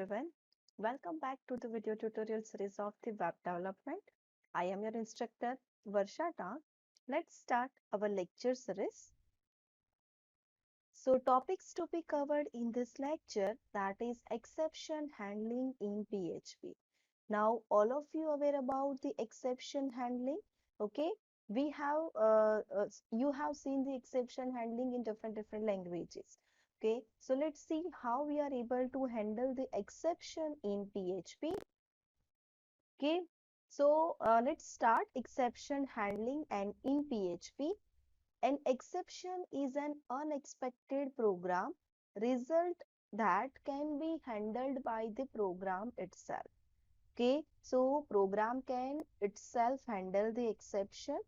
everyone. Welcome back to the video tutorial series of the web development. I am your instructor Varsha Ta. Let's start our lecture series. So topics to be covered in this lecture, that is exception handling in PHP. Now all of you aware about the exception handling. Okay, we have you have seen the exception handling in different languages. Okay, so let's see how we are able to handle the exception in PHP. Okay, so let's start exception handling and in PHP. An exception is an unexpected program result that can be handled by the program itself. Okay, so program can itself handle the exception.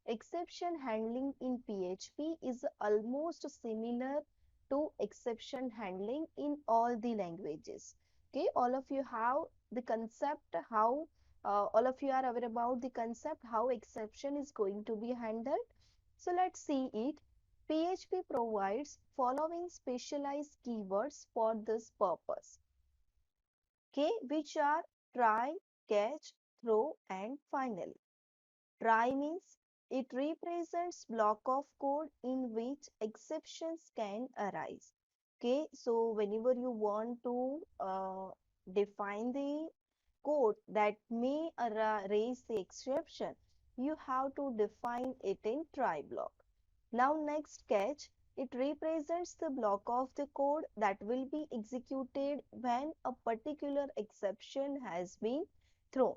Exception handling in PHP is almost similar to exception handling in all the languages. Okay, all of you have the concept how all of you are aware about the concept how exception is going to be handled. So let's see it. PHP provides following specialized keywords for this purpose. Okay, which are try, catch, throw, and finally. Try means it represents block of code in which exceptions can arise. Okay, so whenever you want to define the code that may raise the exception, you have to define it in try block. Now next catch, it represents the block of the code that will be executed when a particular exception has been thrown.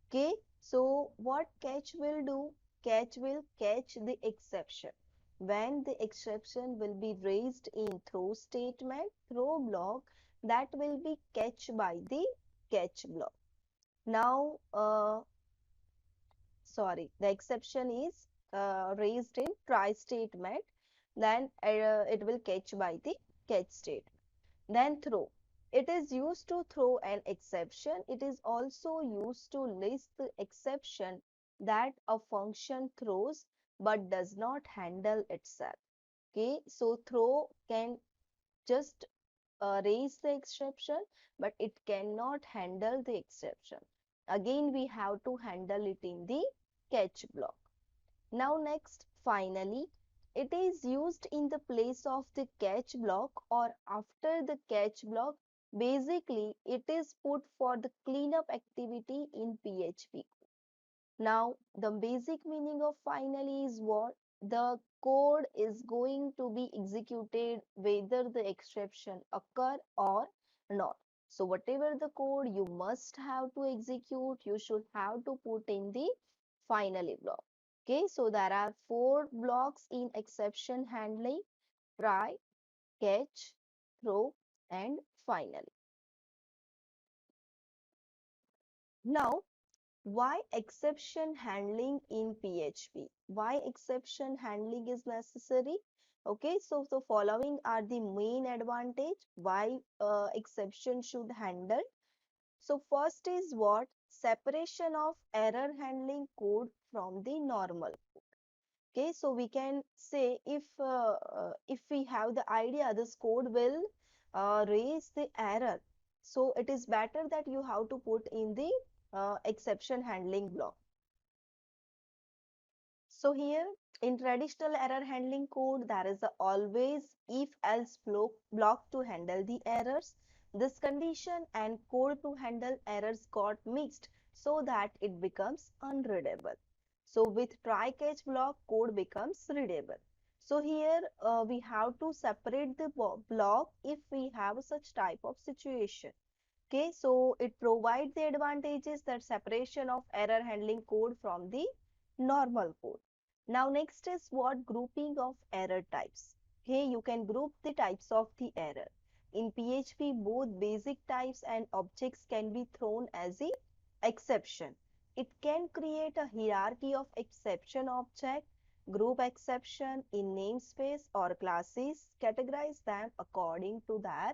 Okay, so what catch will do? Catch will catch the exception. When the exception will be raised in throw statement, throw block, that will be catched by the catch block. Now, the exception is raised in try statement, then it will catch by the catch statement. Then throw. It is used to throw an exception. It is also used to list the exception that a function throws but does not handle itself. Okay, so throw can just raise the exception, but it cannot handle the exception. Again, we have to handle it in the catch block. Now next, finally, it is used in the place of the catch block or after the catch block. Basically, it is put for the cleanup activity in PHP. Now, the basic meaning of finally is what? The code is going to be executed whether the exception occur or not. So whatever the code you must have to execute, you should have to put in the finally block. Okay, so there are 4 blocks in exception handling: try, catch, throw, and finally. Now, why exception handling in PHP? Why exception handling is necessary? Okay, so the following are the main advantage why exception should handle. So first is what? Separation of error handling code from the normal. Okay, so we can say if we have the idea this code will raise the error, so it is better that you have to put in the exception handling block. So here in traditional error handling code, there is a always if else block to handle the errors. This condition and code to handle errors got mixed so that it becomes unreadable. So with try catch block, code becomes readable. So here we have to separate the block if we have such type of situation. Okay, so it provides the advantages that separation of error handling code from the normal code. Now next is what? Grouping of error types. Okay, you can group the types of the error. In PHP, both basic types and objects can be thrown as a exception. It can create a hierarchy of exception object, group exception in namespace or classes, categorize them according to their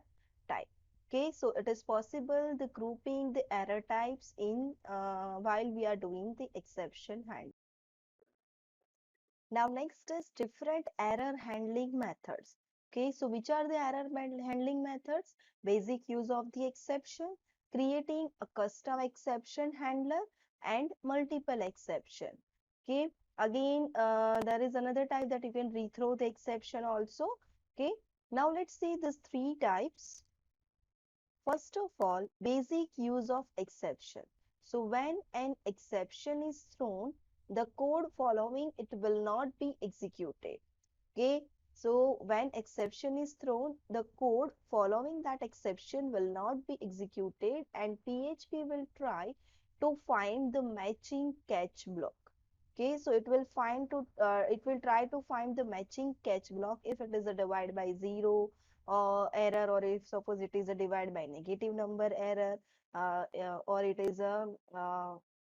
type. Okay, so it is possible the grouping the error types in while we are doing the exception handling. Now next is different error handling methods. Okay, so which are the error handling methods? Basic use of the exception, creating a custom exception handler, and multiple exception. Okay, again, there is another type that you can rethrow the exception also. Okay, now let's see these three types. First of all, basic use of exception. So when an exception is thrown, the code following it will not be executed. Okay, so when exception is thrown, the code following that exception will not be executed and PHP will try to find the matching catch block. Okay, so it will try to find the matching catch block if it is a divide by zero error, or if suppose it is a divide by negative number error, or it is a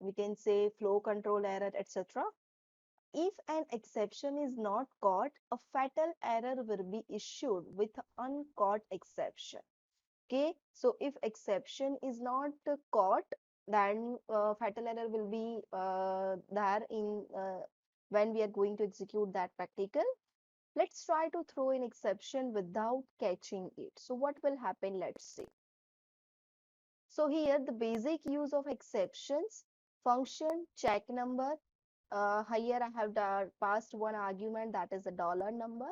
we can say flow control error, etc. If an exception is not caught, a fatal error will be issued with uncaught exception. Okay, so if exception is not caught, then fatal error will be there in when we are going to execute that practical. Let's try to throw an exception without catching it. So what will happen? Let's see. So here the basic use of exceptions: function check number. Here I have passed one argument, that is a dollar number.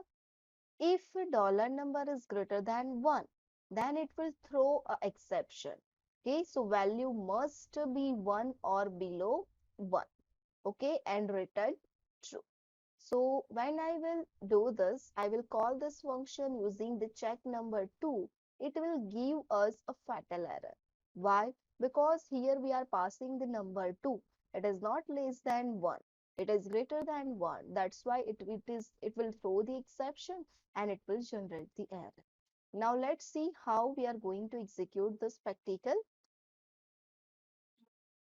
If a dollar number is greater than 1, then it will throw a exception. Okay, so value must be 1 or below 1. Okay, and return true. So when I will do this, I will call this function using the check number 2. It will give us a fatal error. Why? Because here we are passing the number 2. It is not less than 1. It is greater than 1. That's why it will throw the exception and it will generate the error. Now let's see how we are going to execute this practical.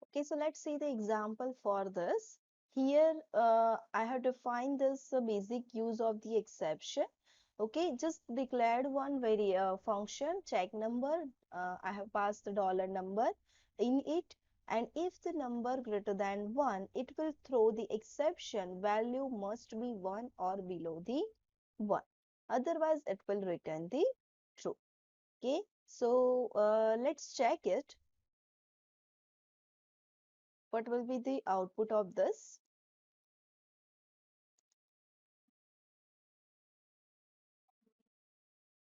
Okay, so let's see the example for this. Here, I have defined this basic use of the exception. Okay, just declared one very function check number. I have passed the dollar number in it, and if the number greater than 1, it will throw the exception value must be 1 or below the 1. Otherwise, it will return the true. Okay, so let's check it. What will be the output of this?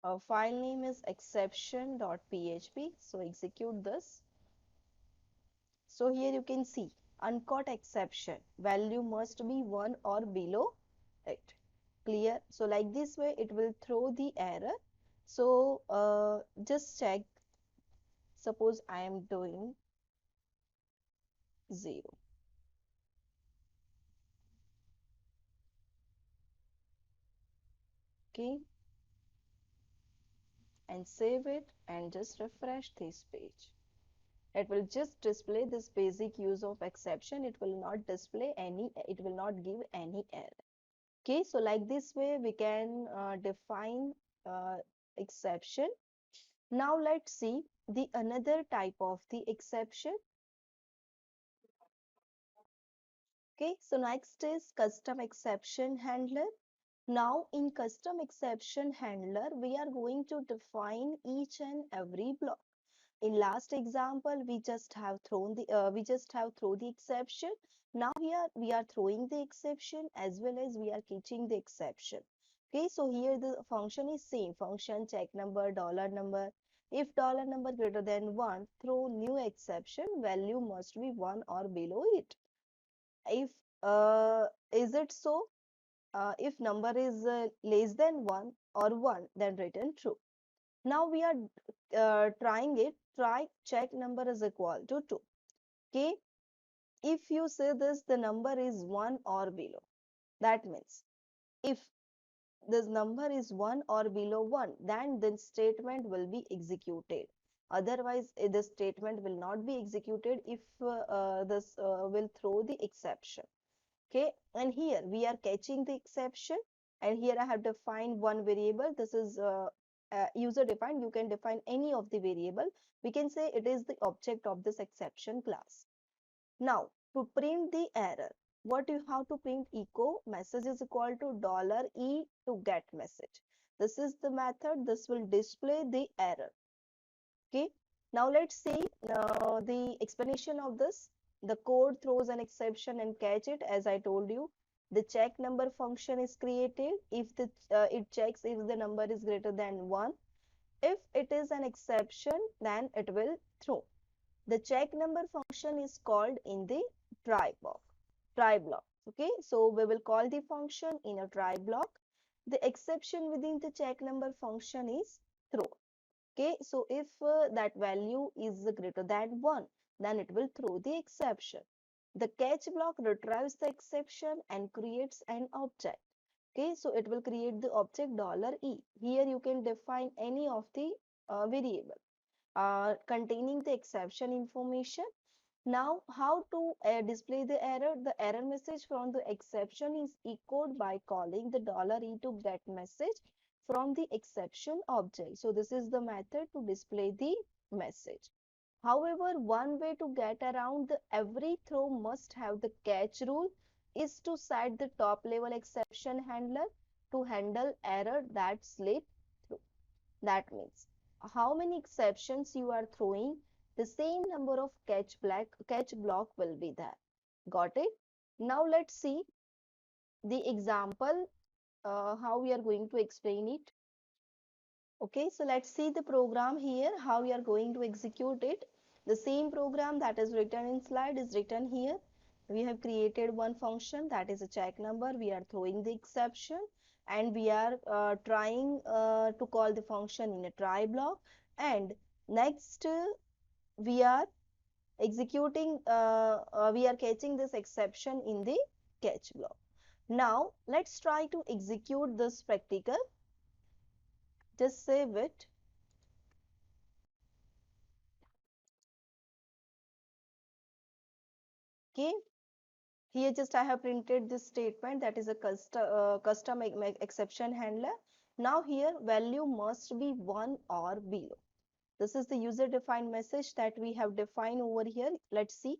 Our file name is exception.php. So execute this. So here you can see uncaught exception. Value must be 1 or below it. Clear? So like this way it will throw the error. So just check. Suppose I am doing 0. Okay. And save it and just refresh this page. It will just display this basic use of exception. It will not display any, it will not give any error. Okay, so like this way we can define exception. Now let's see the another type of the exception. Okay, so next is custom exception handler. Now in custom exception handler, we are going to define each and every block. In last example, we just have thrown the exception. Now here we are throwing the exception as well as we are catching the exception. Okay, so here the function is same function check number dollar number. If dollar number greater than 1, throw new exception, value must be 1 or below it. If is it so? If number is less than 1 or 1, then return true. Now we are trying it. Try check number is equal to 2. Okay. If you say this, the number is 1 or below. That means if this number is 1 or below 1, then the statement will be executed. Otherwise, the statement will not be executed if this will throw the exception. Okay. And here we are catching the exception. And here I have defined one variable. This is user defined. You can define any of the variable. We can say it is the object of this exception class. Now to print the error, what you have to print echo message is equal to $e to get message. This is the method. This will display the error. Okay. Now let's see the explanation of this. The code throws an exception and catch it. As I told you, the check number function is created if it checks if the number is greater than 1. If it is an exception, then it will throw. The check number function is called in the try block. Okay, so we will call the function in a try block. The exception within the check number function is throw. Okay, so if that value is greater than 1, then it will throw the exception. The catch block retrieves the exception and creates an object. Okay, so it will create the object $e. Here you can define any of the variable containing the exception information. Now, how to display the error? The error message from the exception is echoed by calling the $e to get message from the exception object. So this is the method to display the message. However, one way to get around the every throw must have the catch rule is to set the top level exception handler to handle error that slip through. That means how many exceptions you are throwing, the same number of catch block will be there. Got it? Now let's see the example, how we are going to explain it. Okay, so let's see the program here, how we are going to execute it. The same program that is written in slide is written here. We have created one function that is a check number. We are throwing the exception and we are trying to call the function in a try block, and next we are executing we are catching this exception in the catch block. Now let's try to execute this practical. Just save it. Okay, here just I have printed this statement that is a custom exception handler. Now here value must be 1 or below. This is the user defined message that we have defined over here. Let's see.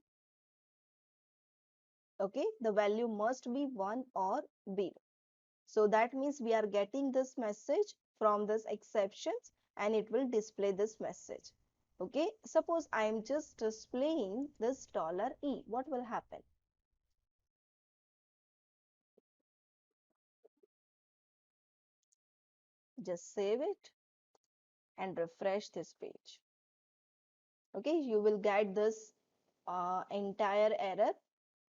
Okay, the value must be 1 or below. So that means we are getting this message from this exceptions and it will display this message. Okay, suppose I am just displaying this $e. What will happen? Just save it and refresh this page. Okay, you will get this entire error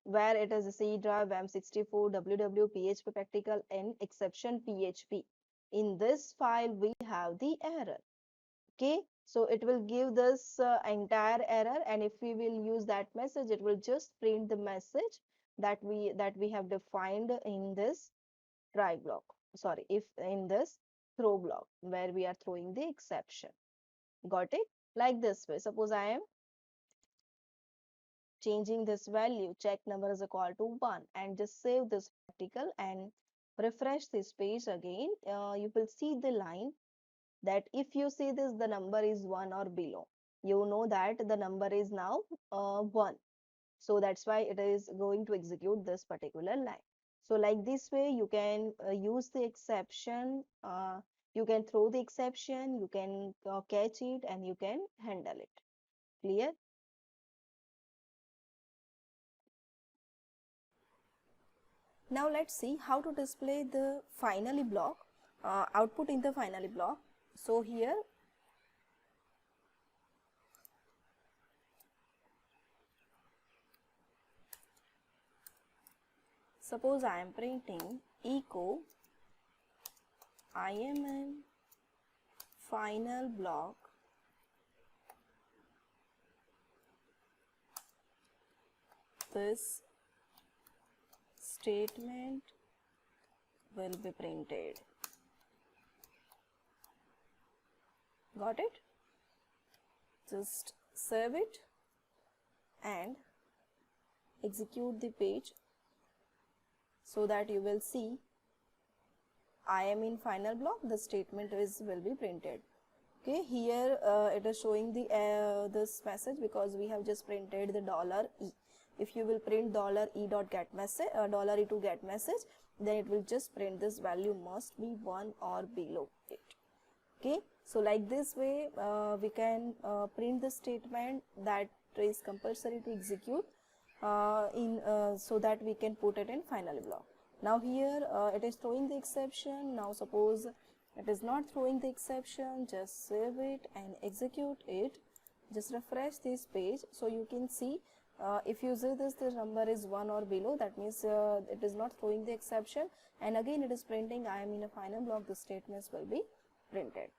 where it is C drive M64 www PHP practical and exception PHP. In this file we have the error. Okay, so it will give this entire error, and if we will use that message, it will just print the message that we have defined in this try block. Sorry, if in this throw block where we are throwing the exception. Got it? Like this way. Suppose I am changing this value, check number is equal to 1, and just save this article and refresh this page again. You will see the line that if you see this, the number is 1 or below. You know that the number is now 1. So that's why it is going to execute this particular line. So like this way, you can use the exception. You can throw the exception, you can catch it, and you can handle it. Clear? Now let's see how to display the finally block, output in the finally block. So here suppose I am printing echo I am in final block this statement will be printed. Got it? Just save it and execute the page so that you will see I am in final block, the statement will be printed. Okay, here it is showing the this message because we have just printed the $e. if you will print $e.getMessage, $e to get message, then it will just print this value must be 1 or below it. Okay, so like this way we can print the statement that is compulsory to execute so that we can put it in final block. Now here it is throwing the exception. Now suppose it is not throwing the exception, just save it and execute it. Just refresh this page, so you can see if you see this number is 1 or below, that means it is not throwing the exception, and again it is printing I am in a final block, the statements will be printed.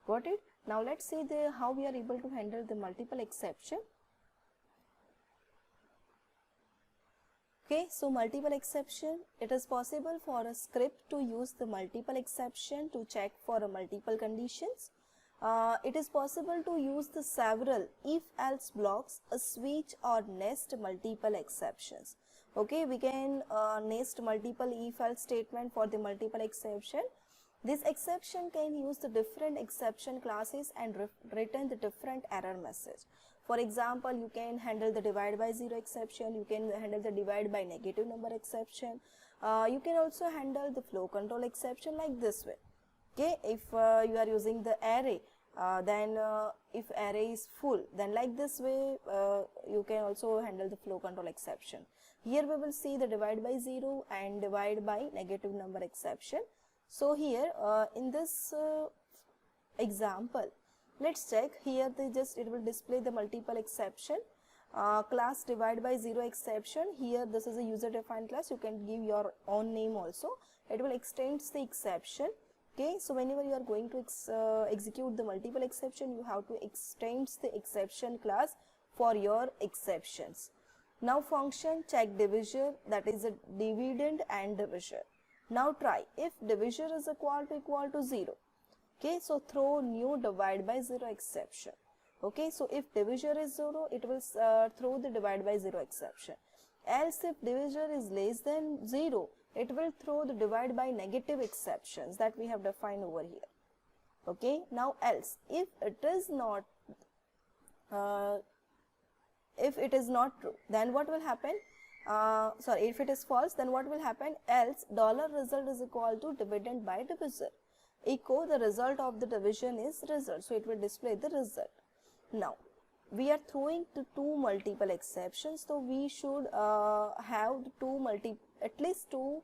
Got it? Now let's see how we are able to handle the multiple exception. Okay, so multiple exception, it is possible for a script to use the multiple exception to check for a multiple conditions. It is possible to use the several if-else blocks, a switch or nest multiple exceptions. Okay, we can nest multiple if-else statement for the multiple exception. This exception can use the different exception classes and return the different error message. For example, you can handle the divide by 0 exception, you can handle the divide by negative number exception, you can also handle the flow control exception like this way. Okay, if you are using the array, then if array is full, then like this way you can also handle the flow control exception. Here we will see the divide by 0 and divide by negative number exception. So here in this example, let's check here. It will display the multiple exception. Class divide by 0 exception. Here this is a user defined class. You can give your own name also. It will extend the exception. Okay, so whenever you are going to execute the multiple exception, you have to extend the exception class for your exceptions. Now function check divisor, that is a dividend and divisor. Now try if divisor is equal to 0. Okay, so throw new divide by 0 exception. Okay, so if divisor is 0, it will throw the divide by 0 exception. Else if divisor is less than 0, it will throw the divide by negative exceptions that we have defined over here. Okay, now else if it is not true, then what will happen? If it is false, then what will happen? Else $result is equal to dividend by divisor. Echo the result of the division is result, so it will display the result. Now we are throwing the two multiple exceptions, so we should have at least two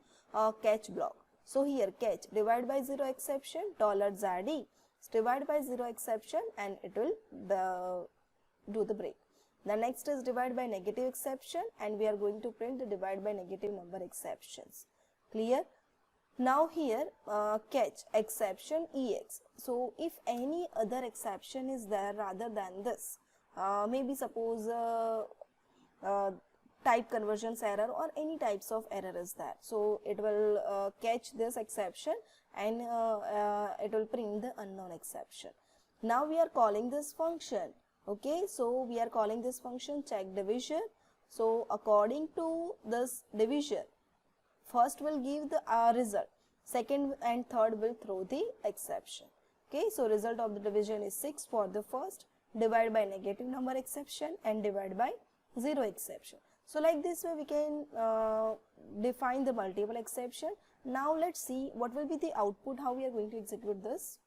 catch block. So here catch divide by 0 exception $ZE, divide by 0 exception, and it will do the break. The next is divide by negative exception, and we are going to print the divide by negative number exceptions. Clear? Now here catch exception EX. So if any other exception is there rather than this, maybe suppose type conversions error or any types of error is there, so it will catch this exception and it will print the unknown exception. Now we are calling this function. Okay, so we are calling this function check divisor. So according to this divisor, first will give the result, second and third will throw the exception. Okay, so result of the division is 6 for the first, divide by negative number exception and divide by 0 exception. So like this way we can define the multiple exception. Now let's see what will be the output, how we are going to execute this.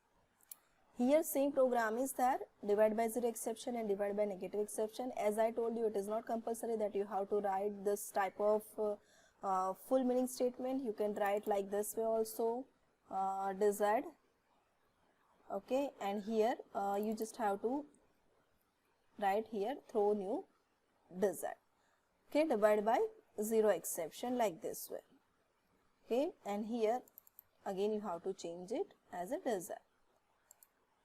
Here same program is there, divide by 0 exception and divide by negative exception. As I told you, it is not compulsory that you have to write this type of full meaning statement. You can write like this way also, desired. Okay, and here you just have to write here throw new desired. Okay, divide by 0 exception like this way. Okay, and here again you have to change it as a desired.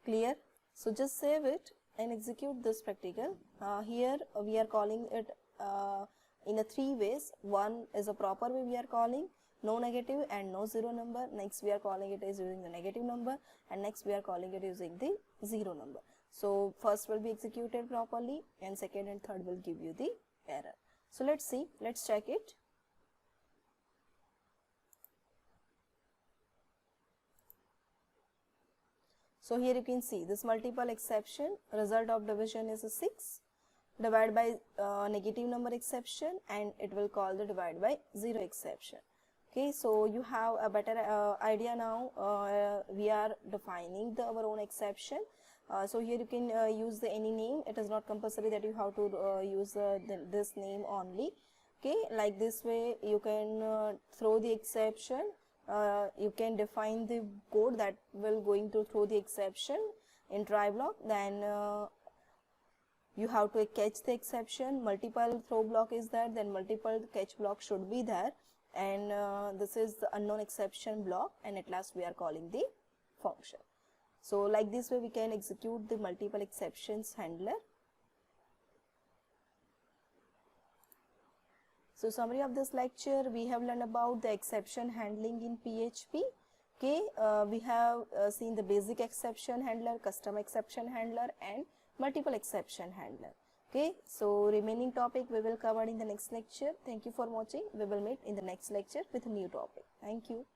Clear? So just save it and execute this practical. Here we are calling it in a 3 ways. One is a proper way we are calling, no negative and no 0 number. Next we are calling it as using the negative number, and next we are calling it using the 0 number. So first will be executed properly and second and third will give you the error. So let's see, let's check it. So here you can see this multiple exception, result of division is a 6. divide by negative number exception, and it will call the divide by 0 exception. Okay, so you have a better idea now. We are defining our own exception. So here you can use any name. It is not compulsory that you have to use this name only. Okay, like this way you can throw the exception. You can define the code that will going to throw the exception in try block. Then you have to catch the exception. Multiple throw block is there, then multiple catch block should be there, and this is the unknown exception block, and at last we are calling the function. So like this way we can execute the multiple exceptions handler. So summary of this lecture, we have learned about the exception handling in PHP. Okay, we have seen the basic exception handler, custom exception handler, and multiple exception handler. Okay, so remaining topic we will cover in the next lecture. Thank you for watching. We will meet in the next lecture with a new topic. Thank you.